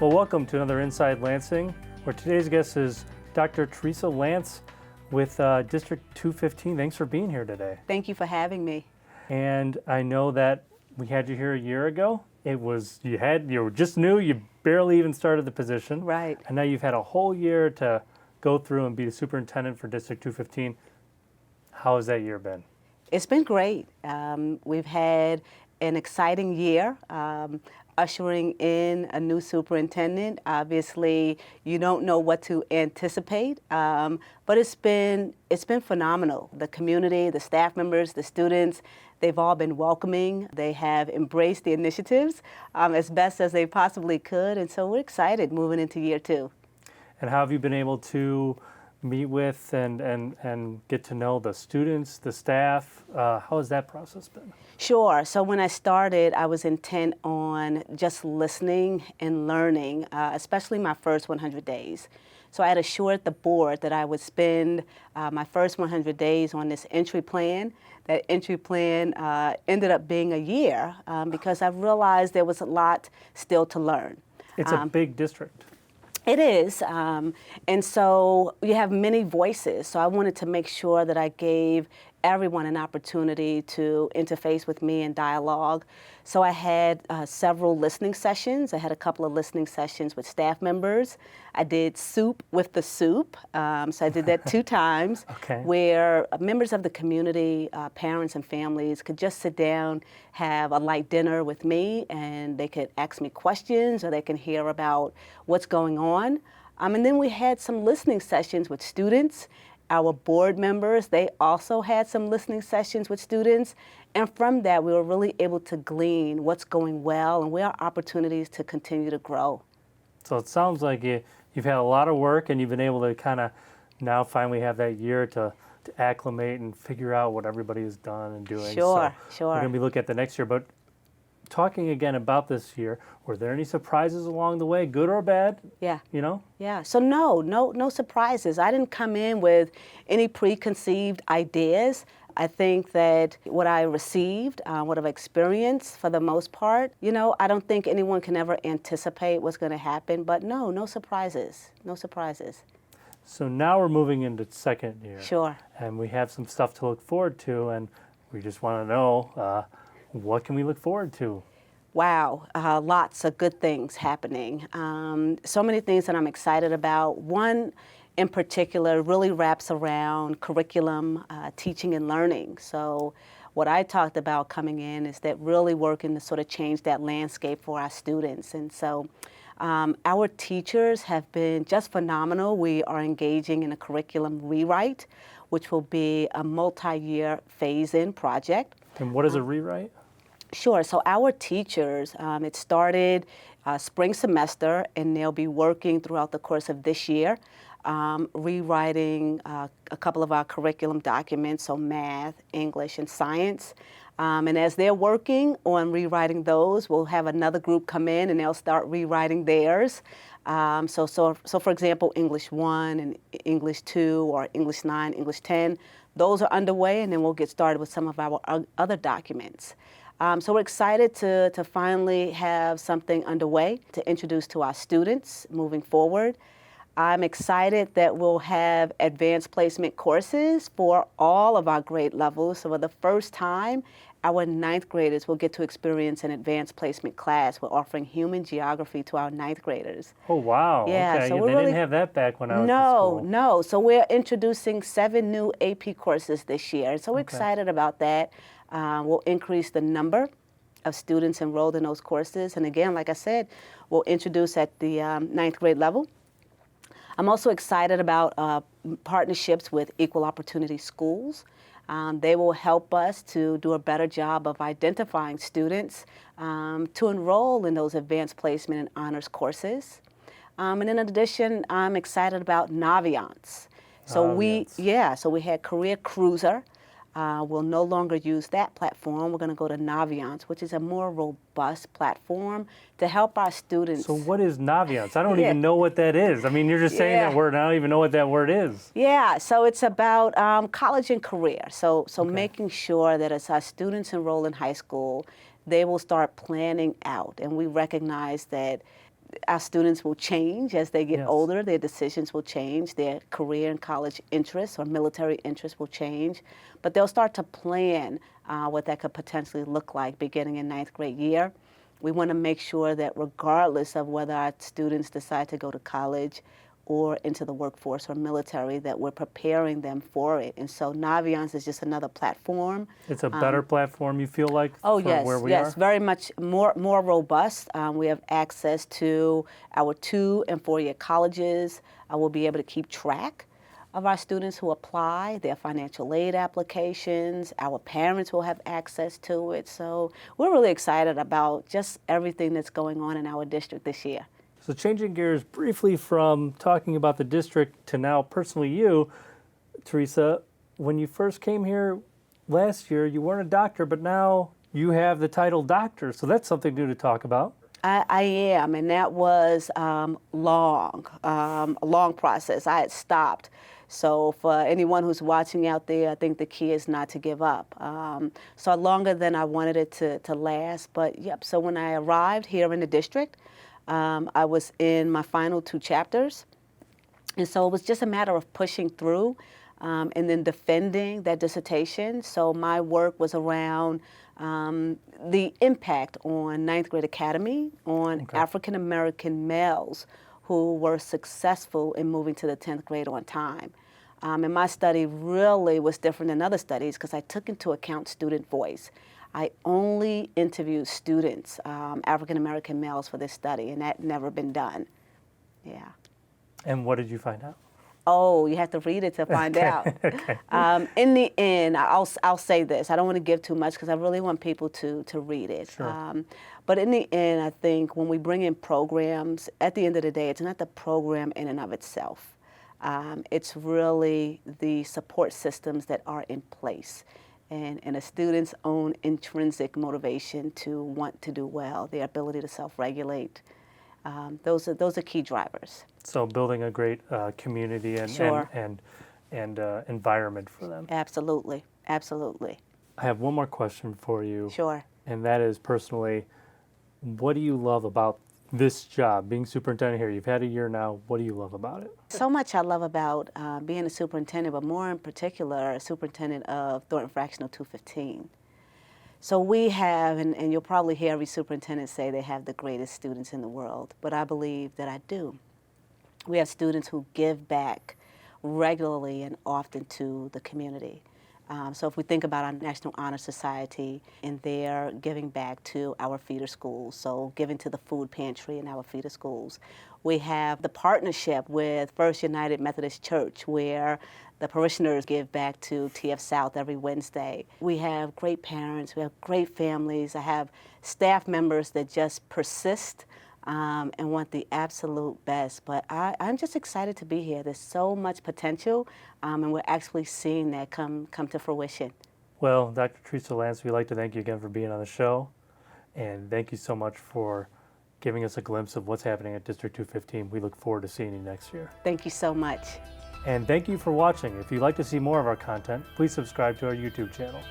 Well, welcome to another Inside Lansing, where today's guest is Dr. Teresa Lance with District 215. Thanks for being here today. Thank you for having me. And I know that we had you here a year ago. You were just new, you barely even started the position. Right. And now you've had a whole year to go through and be the superintendent for District 215. How has that year been? It's been great. We've had an exciting year. Ushering in a new superintendent. Obviously, you don't know what to anticipate, but it's been phenomenal. The community, the staff members, the students, they've all been welcoming. They have embraced the initiatives as best as they possibly could, and so we're excited moving into year two. And how have you been able to meet with and get to know the students, the staff? How has that process been? Sure. So when I started, I was intent on just listening and learning, especially my first 100 days. So I had assured the board that I would spend my first 100 days on this entry plan. That entry plan ended up being a year because I realized there was a lot still to learn. It's a big district. It is, and so you have many voices, so I wanted to make sure that I gave everyone an opportunity to interface with me and dialogue. So I had several listening sessions. I had a couple of listening sessions with staff members. I did soup with the soup, so I did that 2 times, Okay. where members of the community, parents and families could just sit down, have a light dinner with me, and they could ask me questions or they can hear about what's going on. And then we had some listening sessions with students. Our board members, they also had some listening sessions with students. And from that, we were really able to glean what's going well and where are opportunities to continue to grow. So it sounds like you've had a lot of work and you've been able to kind of now finally have that year to acclimate and figure out what everybody has done and doing. Sure. We're going to be looking at the next year. But talking again about this year, were there any surprises along the way, good or bad? Yeah. You know? Yeah, so no surprises. I didn't come in with any preconceived ideas. I think that what I received, what I've experienced for the most part, I don't think anyone can ever anticipate what's going to happen, but no surprises, no surprises. So now we're moving into second year. Sure. And we have some stuff to look forward to, and we just want to know, what can we look forward to? Wow, lots of good things happening. So many things that I'm excited about. One in particular really wraps around curriculum, teaching and learning. So what I talked about coming in is that really working to sort of change that landscape for our students. And so our teachers have been just phenomenal. We are engaging in a curriculum rewrite, which will be a multi-year phase-in project. And what is a rewrite? Sure. So our teachers, it started spring semester, and they'll be working throughout the course of this year, rewriting a couple of our curriculum documents, so math, English, and science. And as they're working on rewriting those, we'll have another group come in and they'll start rewriting theirs. So for example, English 1 and English 2 or English 9, English 10, those are underway, and then we'll get started with some of our other documents. So we're excited to finally have something underway to introduce to our students moving forward. I'm excited that we'll have advanced placement courses for all of our grade levels. So for the first time, our 9th graders will get to experience an advanced placement class. We're offering human geography to our 9th graders. Oh, wow. Yeah, okay. so They didn't have that back when I was in school. No. So we're introducing 7 new AP courses this year. So we're excited about that. We'll increase the number of students enrolled in those courses. And again, like I said, we'll introduce at the 9th grade level. I'm also excited about partnerships with equal opportunity schools. They will help us to do a better job of identifying students to enroll in those advanced placement and honors courses. And in addition, I'm excited about Naviance. So we had Career Cruiser. We'll no longer use that platform. We're going to go to Naviance, which is a more robust platform to help our students. So what is Naviance? I don't even know what that is. I mean, you're just saying that word, and I don't even know what that word is. Yeah, so it's about college and career. So making sure that as our students enroll in high school, they will start planning out. And we recognize that our students will change as they get Yes. older. Their decisions will change. Their career and college interests or military interests will change. But they'll start to plan what that could potentially look like beginning in ninth grade year. We want to make sure that regardless of whether our students decide to go to college or into the workforce or military, that we're preparing them for it. And so Naviance is just another platform. It's a better platform, you feel like, Oh, for yes, where we yes, are? very much more robust. We have access to our 2- and 4-year colleges. We'll be able to keep track of our students who apply, their financial aid applications. Our parents will have access to it. So we're really excited about just everything that's going on in our district this year. So changing gears briefly from talking about the district to now personally you, Teresa, when you first came here last year, you weren't a doctor, but now you have the title doctor. So that's something new to talk about. I am, and that was a long process. I had stopped. So for anyone who's watching out there, I think the key is not to give up. So longer than I wanted it to last, but yep. So when I arrived here in the district, I was in my final 2 chapters, and so it was just a matter of pushing through and then defending that dissertation. So my work was around the impact on ninth grade academy on African American males who were successful in moving to the 10th grade on time. And my study really was different than other studies because I took into account student voice. I only interviewed students, African American males, for this study, and that had never been done. Yeah. And what did you find out? Oh, you have to read it to find out. In the end, I'll say this. I don't want to give too much because I really want people to read it. Sure. But in the end, I think when we bring in programs, at the end of the day, it's not the program in and of itself. It's really the support systems that are in place. And a student's own intrinsic motivation to want to do well, their ability to self-regulate. Those are key drivers. So building a great community and, Sure. and environment for them. Absolutely, absolutely. I have one more question for you. Sure. And that is personally, what do you love about this job, being superintendent here? You've had a year now. What do you love about it? So much I love about being a superintendent, but more in particular, a superintendent of Thornton Fractional 215. So we have, and you'll probably hear every superintendent say they have the greatest students in the world, but I believe that I do. We have students who give back regularly and often to the community. So if we think about our National Honor Society and their giving back to our feeder schools, so giving to the food pantry in our feeder schools. We have the partnership with First United Methodist Church where the parishioners give back to TF South every Wednesday. We have great parents, we have great families. I have staff members that just persist and want the absolute best. But I'm just excited to be here. There's so much potential, and we're actually seeing that come to fruition. Well, Dr. Teresa Lance, we'd like to thank you again for being on the show. And thank you so much for giving us a glimpse of what's happening at District 215. We look forward to seeing you next year. Thank you so much. And thank you for watching. If you'd like to see more of our content, please subscribe to our YouTube channel.